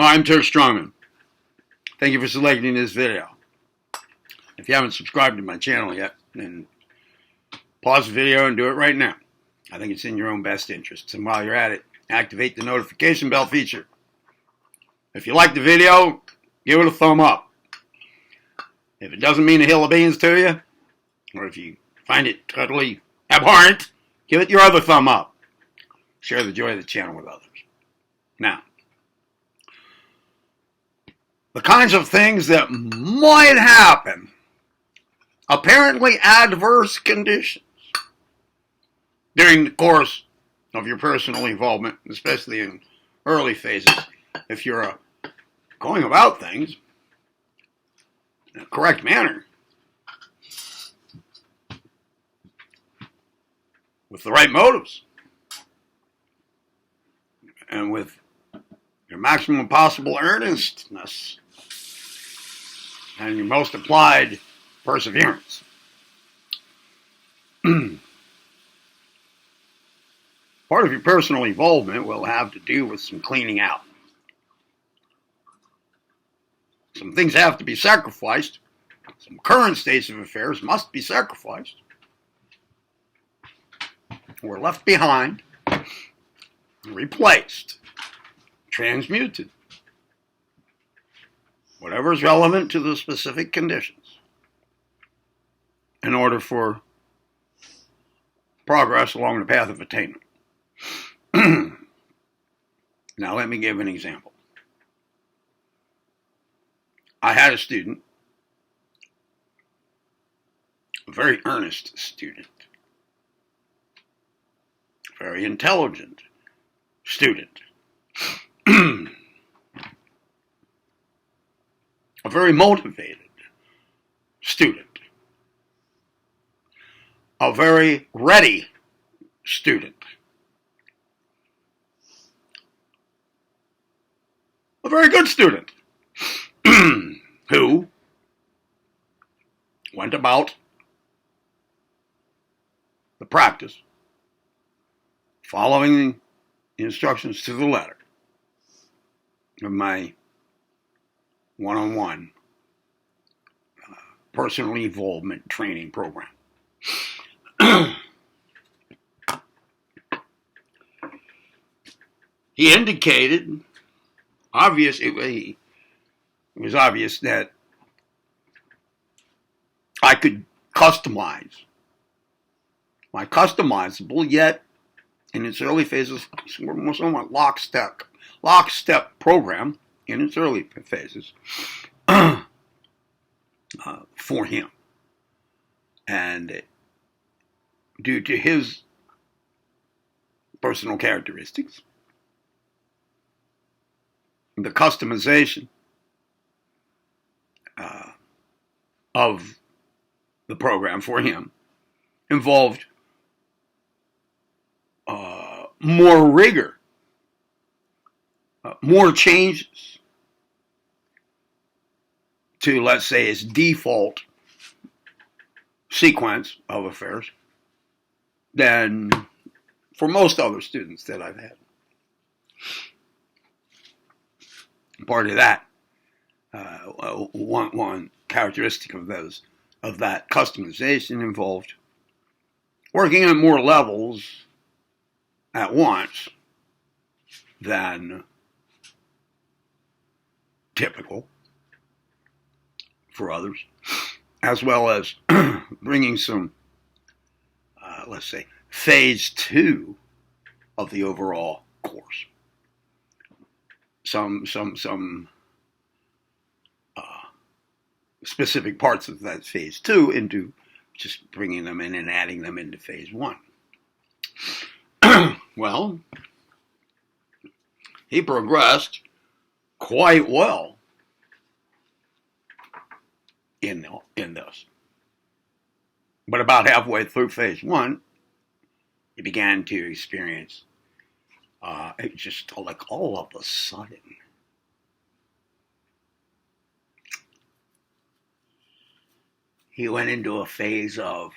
I'm Turk Strongman. Thank you for selecting this video. If you haven't subscribed to my channel yet, then pause the video and do it right now. I think it's in your own best interests. And while you're at it, activate the notification bell feature. If you like the video, give it a thumb up. If it doesn't mean a hill of beans to you, or if you find it totally abhorrent, give it your other thumb up. Share the joy of the channel with others. Now, the kinds of things that might happen, apparently adverse conditions, during the course of your personal involvement, especially in early phases, if you're going about things in a correct manner, with the right motives, and with your maximum possible earnestness and your most applied perseverance. Part of your personal involvement will have to do with some cleaning out. Some things have to be sacrificed. Some current states of affairs must be sacrificed or left behind, replaced, transmuted. Whatever is relevant to the specific conditions in order for progress along the path of attainment. Now let me give an example. I had a student, a very earnest student, very intelligent student, a very motivated student, a very ready student, a very good student who went about the practice following the instructions to the letter of my one-on-one personal involvement training program. He indicated, it was obvious that I could customize my customizable, yet in its early phases, somewhat lockstep program in its early phases for him. And due to his personal characteristics, the customization of the program for him involved more rigor, more changes to, let's say, its default sequence of affairs than for most other students that I've had. Part of that, one characteristic of that customization involved working at more levels at once than typical for others, as well as bringing some, let's say, phase 2 of the overall course. Some specific parts of that phase 2 into just bringing them in and adding them into phase 1. Well, he progressed quite well in this. But about halfway through phase 1, he began to experience it just like all of a sudden he went into a phase of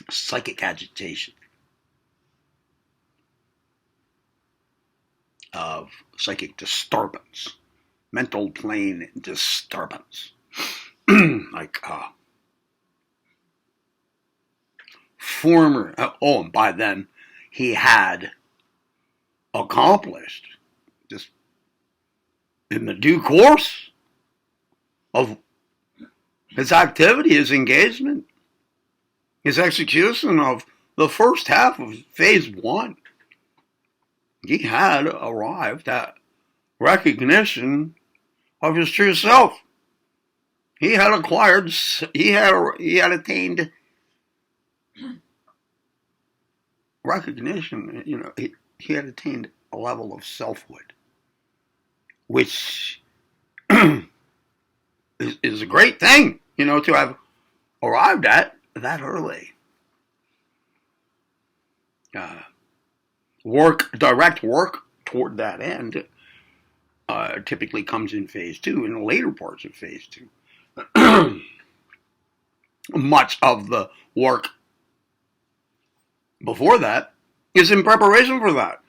psychic agitation. of psychic disturbance, mental plane disturbance. Like former, and by then he had accomplished, just in the due course of his activity, his engagement, his execution of the first half of phase 1, he had arrived at recognition of his true self. He had acquired, he had attained recognition. He had attained a level of selfhood, which is a great thing, to have arrived at that early. Direct work toward that end typically comes in phase 2, in the later parts of phase 2. Much of the work before that is in preparation for that,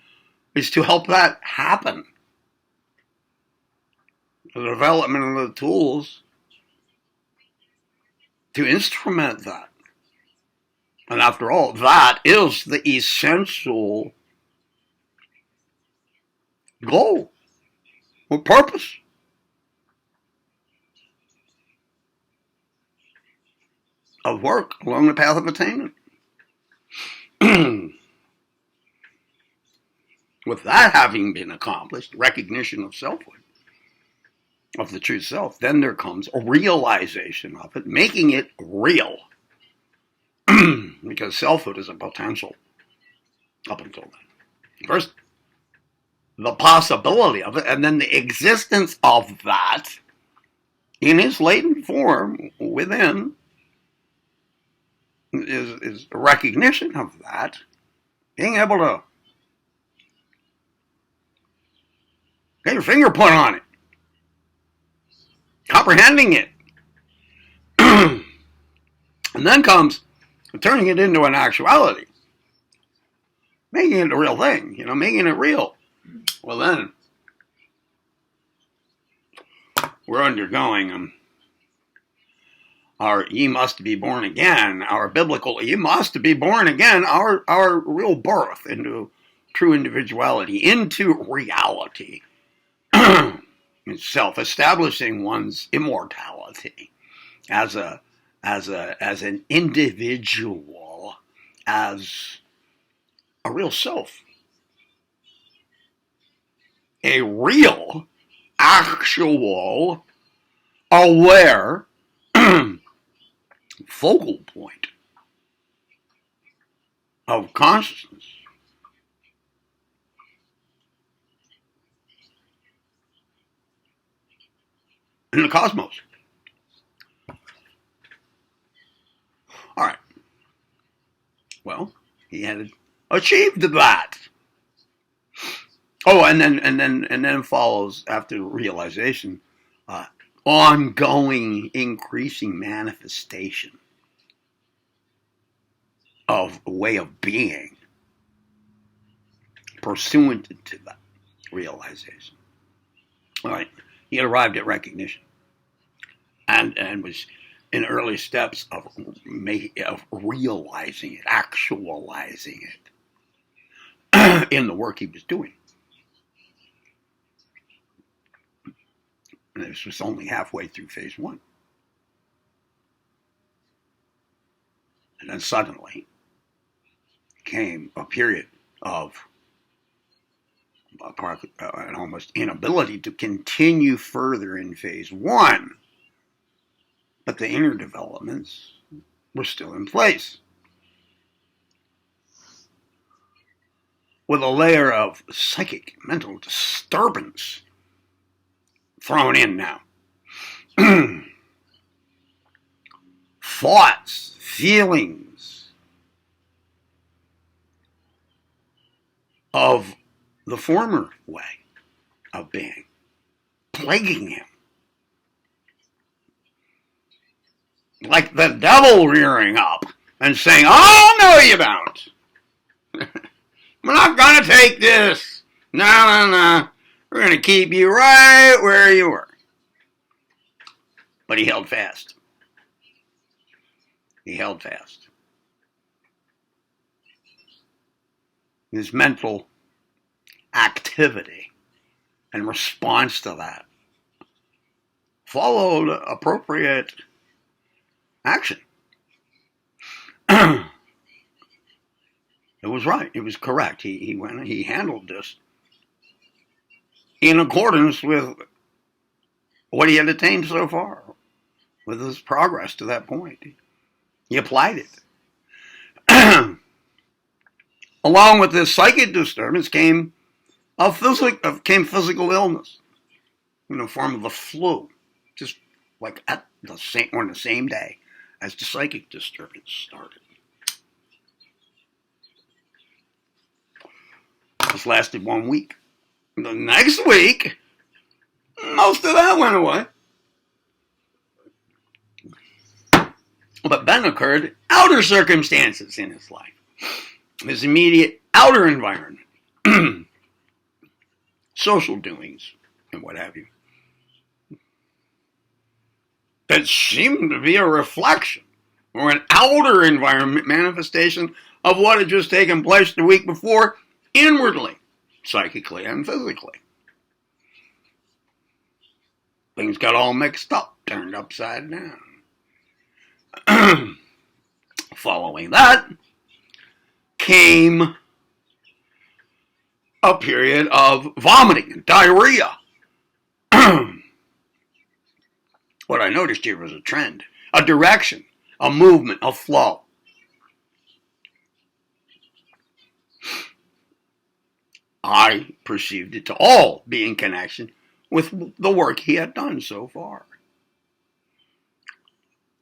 is to help that happen. The development of the tools to instrument that. And after all, that is the essential goal or purpose of work along the path of attainment. With that having been accomplished, recognition of selfhood, of the true self, then there comes a realization of it, making it real. Because selfhood is a potential up until then. First, the possibility of it, and then the existence of that in its latent form within is the recognition of that, being able to get your finger put on it, comprehending it. And then comes turning it into an actuality, making it a real thing, making it real. Well, then we're undergoing our ye must be born again, our biblical ye must be born again, our real birth into true individuality, into reality itself, establishing one's immortality as an individual, as a real self, a real, actual, aware focal point of consciousness. In the cosmos. All right. Well, he had achieved that. Oh, and then follows, after realization, ongoing, increasing manifestation of a way of being pursuant to that realization. All right. He had arrived at recognition, and was in early steps of realizing it, actualizing it in the work he was doing. And this was only halfway through phase 1. And then suddenly came a period of an almost inability to continue further in phase 1. But the inner developments were still in place, with a layer of psychic mental disturbance thrown in now. Thoughts, feelings of the former way of being plaguing him. Like the devil rearing up and saying, "Oh, no, you don't. We're not going to take this. No. We're going to keep you right where you were. But he held fast. He held fast. His mental activity and response to that followed appropriate action. It was right. It was correct. He handled this in accordance with what he had attained so far, with his progress to that point. He applied it. Along with this psychic disturbance came physical illness in the form of the flu, just like at the same day as the psychic disturbance started. This lasted 1 week. The next week, most of that went away. But then occurred outer circumstances in his life. His immediate outer environment. Social doings and what have you. That seemed to be a reflection or an outer environment manifestation of what had just taken place the week before inwardly, psychically and physically. Things got all mixed up, turned upside down. Following that came a period of vomiting and diarrhea. What I noticed here was a trend, a direction, a movement, a flow. I perceived it to all be in connection with the work he had done so far,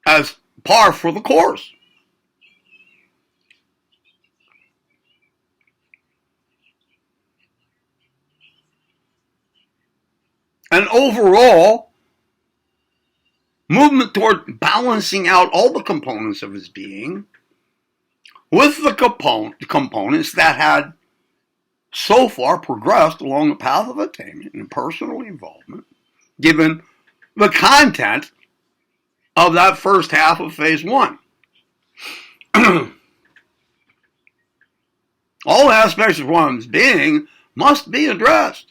as par for the course. An overall movement toward balancing out all the components of his being with the components that had so far progressed along the path of attainment and personal involvement, given the content of that first half of phase 1. All aspects of one's being must be addressed.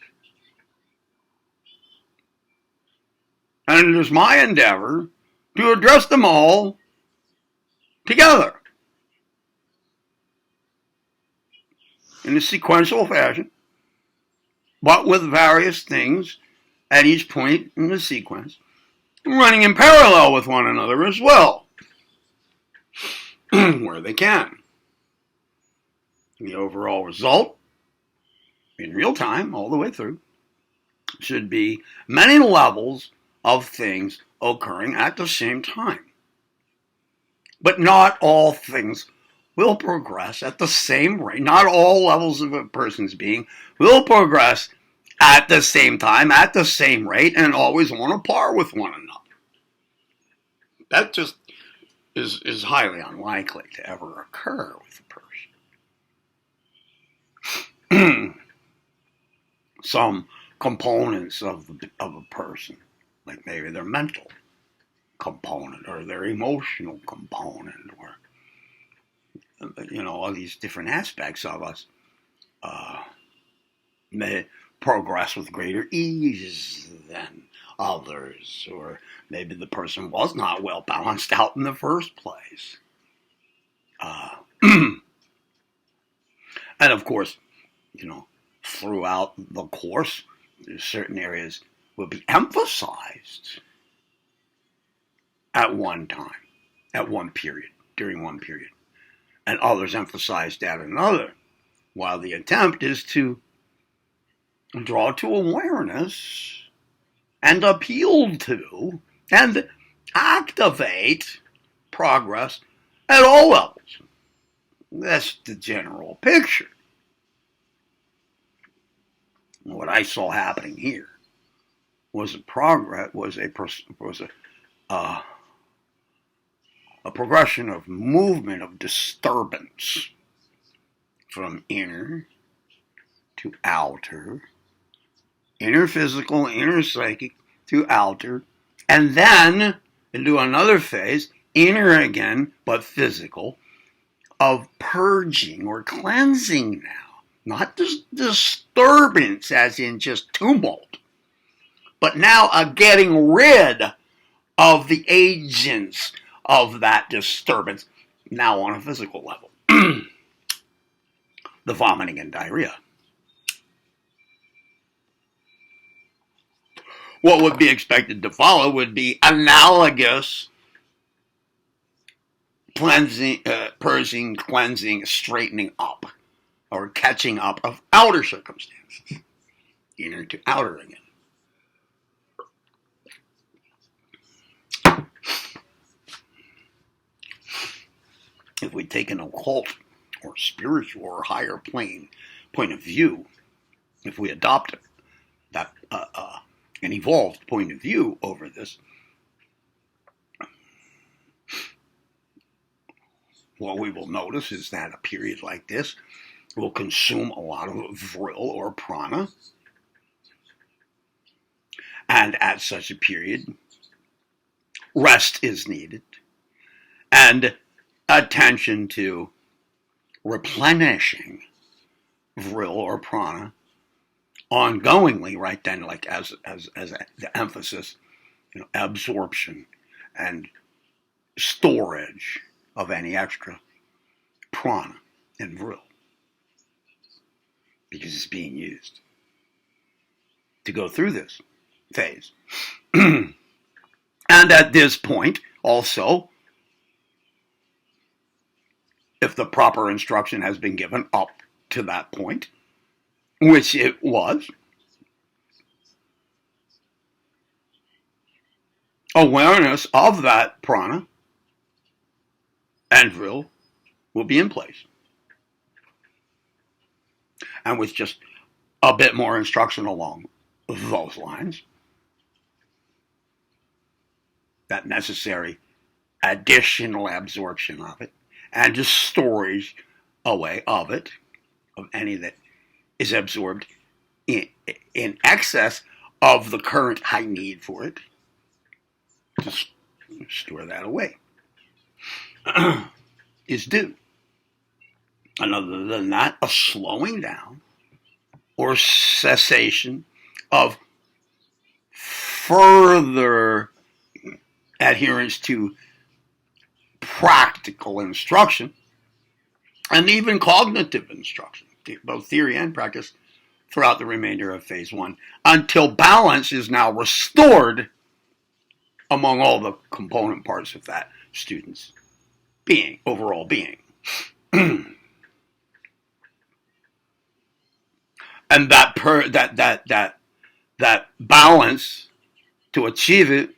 And it is my endeavor to address them all together in a sequential fashion, but with various things at each point in the sequence, running in parallel with one another as well, where they can. The overall result, in real time, all the way through, should be many levels of things occurring at the same time. But not all things will progress at the same rate. Not all levels of a person's being will progress at the same time, at the same rate, and always on a par with one another. That just is highly unlikely to ever occur with a person. Some components of a person, like maybe their mental component or their emotional component, or all these different aspects of us may progress with greater ease than others, or maybe the person was not well balanced out in the first place. And of course, throughout the course, certain areas will be emphasized at one time, at one period, during one period, and others emphasized at another, while the attempt is to draw to awareness and appeal to and activate progress at all levels. That's the general picture. What I saw happening here was a progression of movement, of disturbance from inner to outer, inner physical, inner psychic to outer, and then into another phase, inner again, but physical, of purging or cleansing now. Not disturbance as in just tumult, but now a getting rid of the agents of that disturbance, now on a physical level. The vomiting and diarrhea. What would be expected to follow would be analogous cleansing, purging, cleansing, straightening up, or catching up of outer circumstances, inner to outer again. If we take an occult or spiritual or higher plane point of view, if we adopt that an evolved point of view over this, what we will notice is that a period like this will consume a lot of vril or prana, and at such a period, rest is needed, and attention to replenishing vril or prana ongoingly, right then, like as the emphasis, absorption and storage of any extra prana and vril, because it's being used to go through this phase. And at this point, also, if the proper instruction has been given up to that point, which it was, awareness of that prana and vril will be in place. And with just a bit more instruction along those lines, that necessary additional absorption of it and just storage away of it, of any that is absorbed in excess of the current high need for it, just store that away, is due. And other than that, a slowing down or cessation of further adherence to practical instruction and even cognitive instruction, both theory and practice, throughout the remainder of phase one, until balance is now restored among all the component parts of that student's being, overall being. And that balance, to achieve it,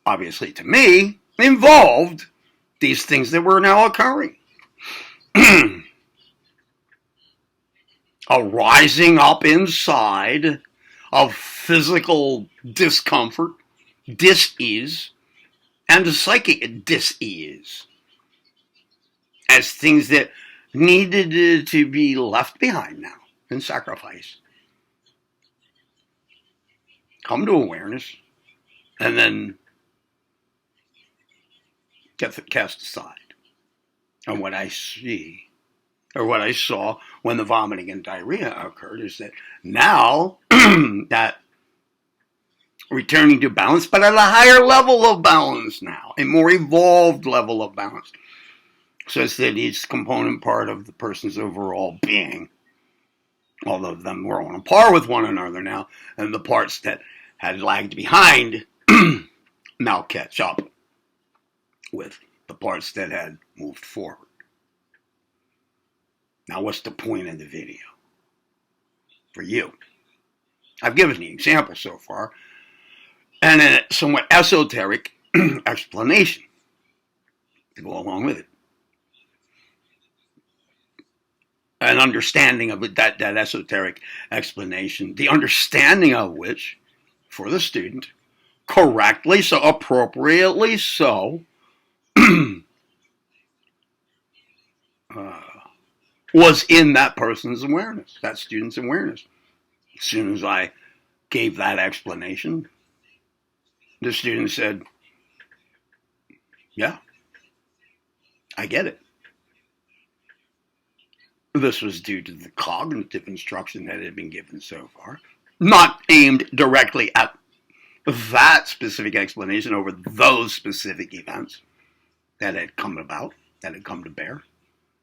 obviously to me, involved these things that were now occurring. A rising up inside of physical discomfort, dis-ease, and a psychic dis-ease as things that needed to be left behind now in sacrifice. Come to awareness and then get cast aside. And what I see, or what I saw when the vomiting and diarrhea occurred, is that now that returning to balance, but at a higher level of balance now, a more evolved level of balance, such that each component part of the person's overall being, all of them were on a par with one another now, and the parts that had lagged behind now catch up with the parts that had moved forward. Now, what's the point of the video for you? I've given the example so far, and a somewhat esoteric explanation to go along with it. An understanding of it, that esoteric explanation, the understanding of which, for the student, correctly so, appropriately so, was in that person's awareness, that student's awareness. As soon as I gave that explanation, the student said, yeah, I get it. This was due to the cognitive instruction that had been given so far, not aimed directly at that specific explanation over those specific events that had come about, that had come to bear,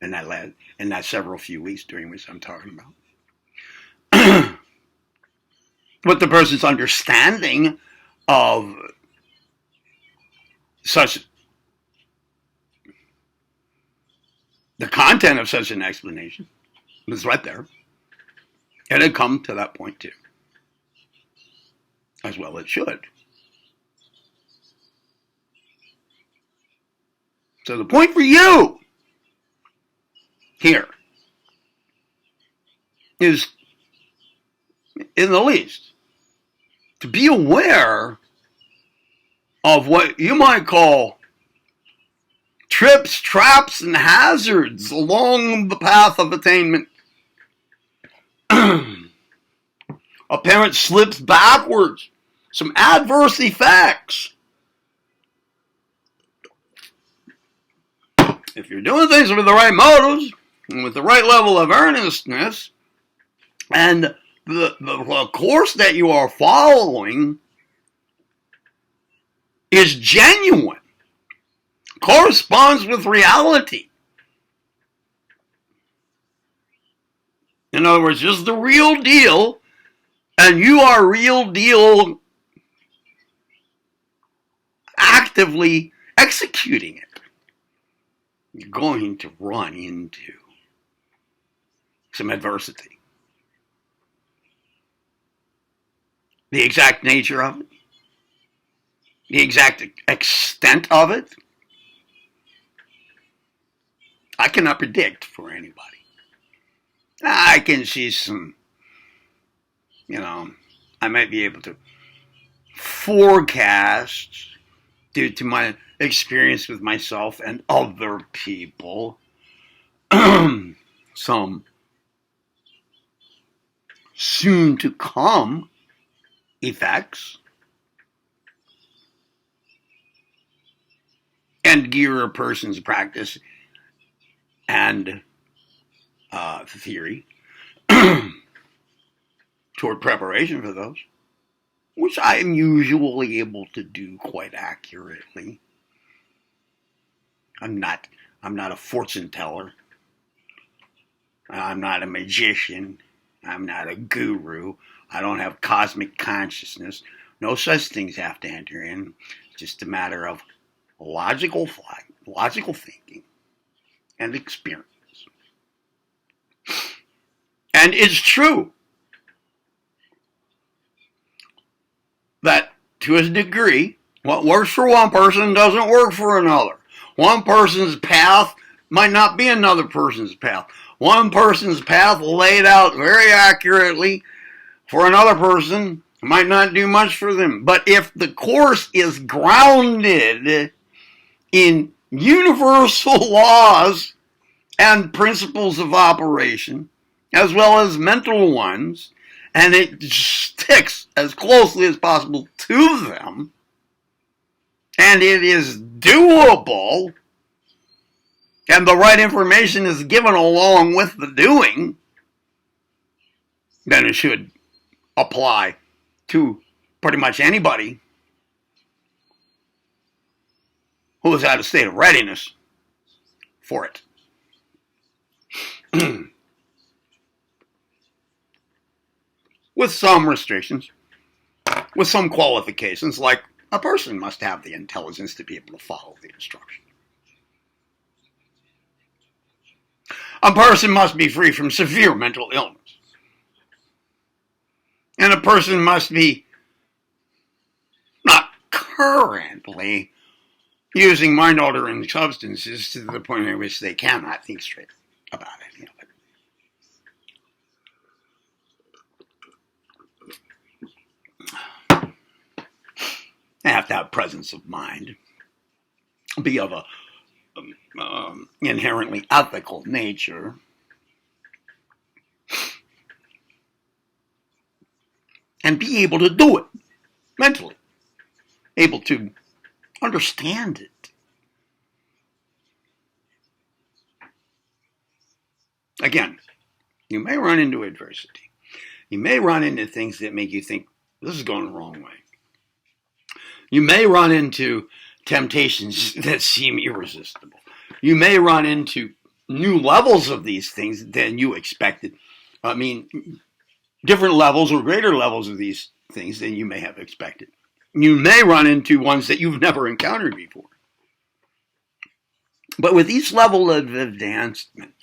and that several few weeks during which I'm talking about. But the person's understanding of such the content of such an explanation was right there. It had come to that point too. As well it should. So the point for you here is, in the least, to be aware of what you might call trips, traps, and hazards along the path of attainment. A parent slips backwards, some adverse effects. If you're doing things with the right motives and with the right level of earnestness, and the course that you are following is genuine, corresponds with reality. In other words, just the real deal, and you are real deal actively executing it, you're going to run into some adversity. The exact nature of it, the exact extent of it, I cannot predict for anybody. I can see some, I might be able to forecast, due to my experience with myself and other people, some soon to come effects, and gear a person's practice and theory toward preparation for those, which I am usually able to do quite accurately. I'm not a fortune teller. I'm not a magician. I'm not a guru. I don't have cosmic consciousness. No such things have to enter in. It's just a matter of logical thinking and experience. And it's true that, to a degree, what works for one person doesn't work for another. One person's path might not be another person's path. One person's path laid out very accurately for another person might not do much for them. But if the course is grounded in universal laws and principles of operation, as well as mental ones, and it sticks as closely as possible to them, and it is doable, and the right information is given along with the doing, then it should apply to pretty much anybody who is at a state of readiness for it. With some restrictions, with some qualifications, like a person must have the intelligence to be able to follow the instruction. A person must be free from severe mental illness. And a person must be not currently using mind-altering substances to the point at which they cannot think straight about any of it. They have to have presence of mind, be of a inherently ethical nature, and be able to do it mentally, able to understand it. Again, you may run into adversity. You may run into things that make you think, this is going the wrong way. You may run into temptations that seem irresistible. You may run into new levels of these things than you expected. I mean, different levels or greater levels of these things than you may have expected. You may run into ones that you've never encountered before. But with each level of advancement,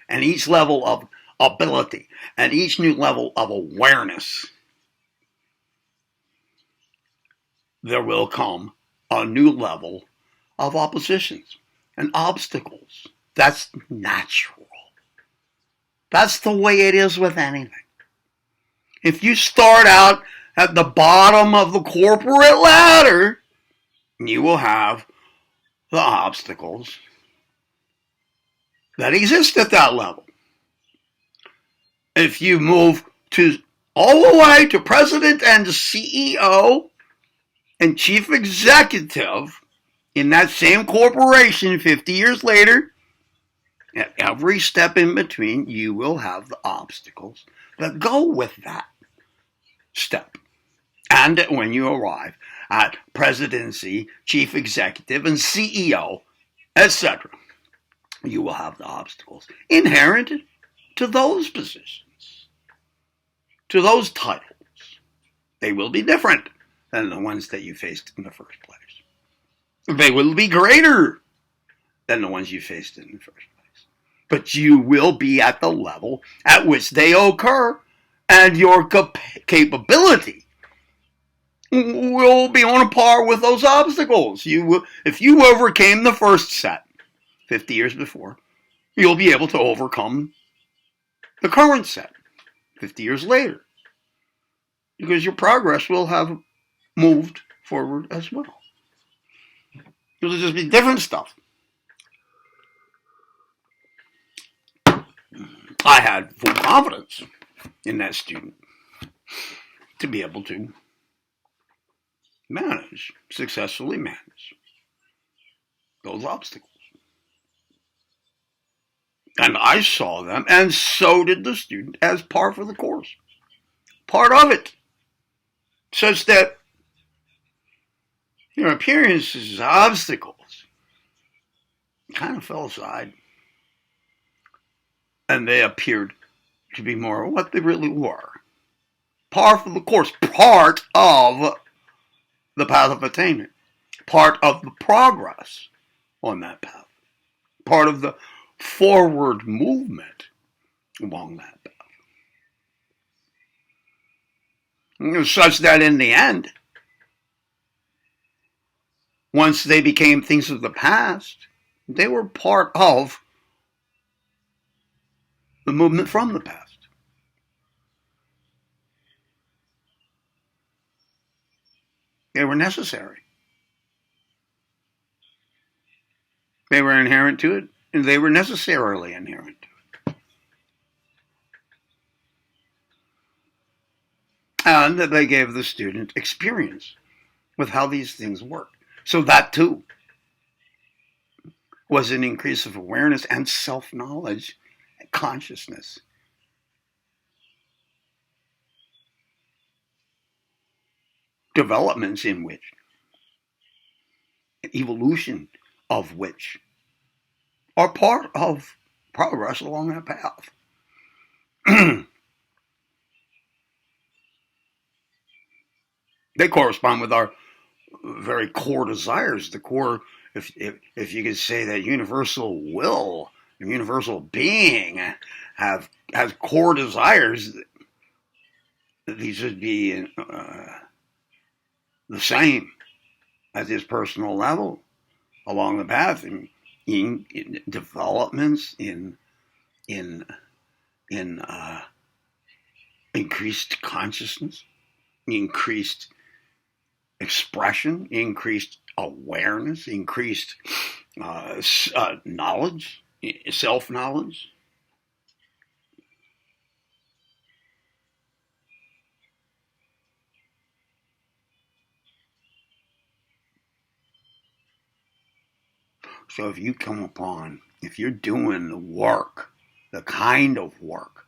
and each level of ability, and each new level of awareness, there will come a new level of oppositions and obstacles. That's natural. That's the way it is with anything. If you start out at the bottom of the corporate ladder, you will have the obstacles that exist at that level. If you move to all the way to president and CEO and chief executive in that same corporation 50 years later, at every step in between, you will have the obstacles that go with that step. And when you arrive at presidency, chief executive, and CEO, etc., you will have the obstacles inherent to those positions, to those titles. They will be different than the ones that you faced in the first place. They will be greater than the ones you faced in the first place. But you will be at the level at which they occur, and your capability will be on a par with those obstacles. If you overcame the first set 50 years before, you'll be able to overcome the current set 50 years later, because your progress will have moved forward as well. It'll just be different stuff. I had full confidence in that student to be able to successfully manage those obstacles. And I saw them, and so did the student, as par for the course. Part of it. Such that your appearances as obstacles kind of fell aside. And they appeared to be more what they really were. Par for the course. Part of the path of attainment. Part of the progress on that path. Part of the forward movement along that path. Such that in the end, once they became things of the past, they were part of the movement from the past. They were necessary. They were inherent to it, and they were necessarily inherent to it. And they gave the student experience with how these things work. So that too was an increase of awareness and self-knowledge and consciousness. Developments in which, evolution of which, are part of progress along that path. They correspond with our very core desires, the core, if you could say that universal will, universal being has core desires. These would be the same at this personal level along the path, in developments, in increased consciousness, increased expression, increased awareness, increased knowledge, self-knowledge. So if if you're doing the work, the kind of work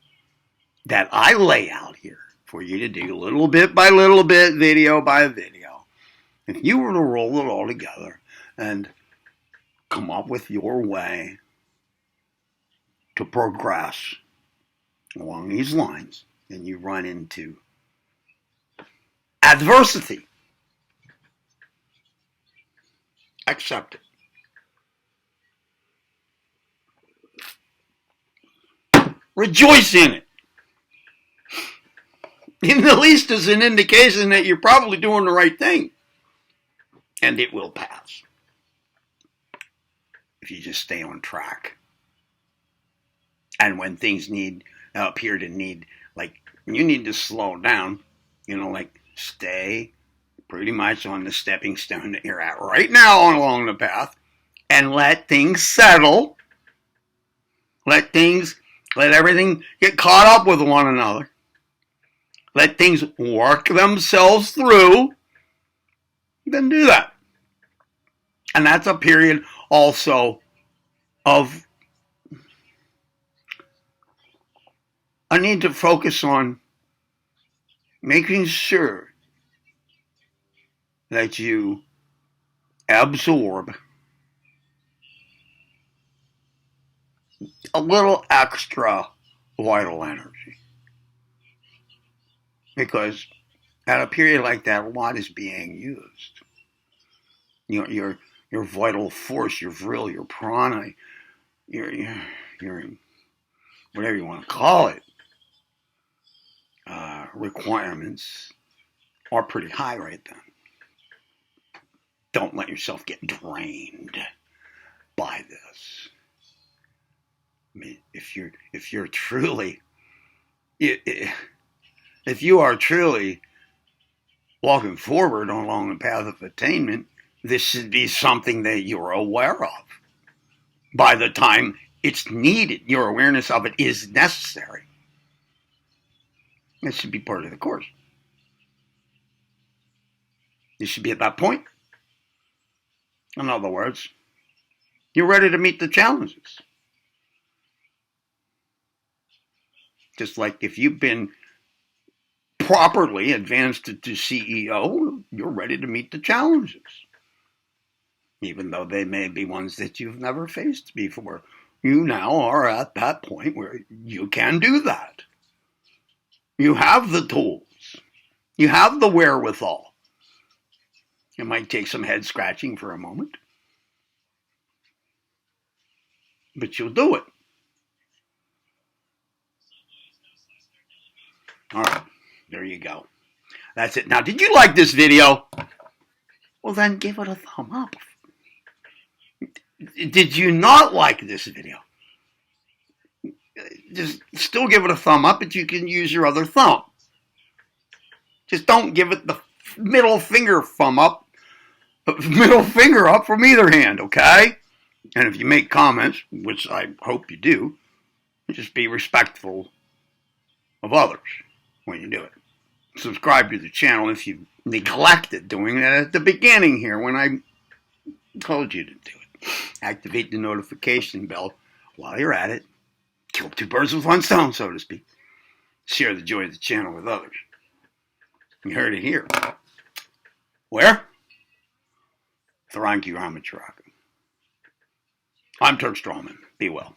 that I lay out here for you to do little bit by little bit, video by video, if you were to roll it all together and come up with your way to progress along these lines, and you run into adversity, accept it. Rejoice in it. At least as an indication that you're probably doing the right thing. And it will pass. If you just stay on track. And when things appear to need, like, you need to slow down, like stay pretty much on the stepping stone that you're at right now along the path and let things settle. Let everything get caught up with one another. Let things work themselves through. Then do that. And that's a period also of a need to focus on making sure that you absorb a little extra vital energy. Because at a period like that, a lot is being used. Your vital force, your vril, your prana, your whatever you want to call it, requirements are pretty high right then. Don't let yourself get drained by this. I mean, if you are truly walking forward along the path of attainment, this should be something that you're aware of. By the time it's needed, your awareness of it is necessary. It should be part of the course. You should be at that point. In other words, you're ready to meet the challenges. Just like if you've been properly advanced to CEO, you're ready to meet the challenges. Even though they may be ones that you've never faced before. You now are at that point where you can do that. You have the tools. You have the wherewithal. It might take some head scratching for a moment, but you'll do it. All right, there you go. That's it. Now, did you like this video? Well, then give it a thumb up. Did you not like this video? Just still give it a thumb up, but you can use your other thumb. Just don't give it the middle finger thumb up, middle finger up from either hand, okay? And if you make comments, which I hope you do, just be respectful of others when you do it. Subscribe to the channel if you neglected doing that at the beginning here when I told you to do it. Activate the notification bell while you're at it. Kill two birds with one stone, so to speak. Share the joy of the channel with others. You heard it here. Where? Tharanki Ramacharaka. I'm Turk Strawman. Be well.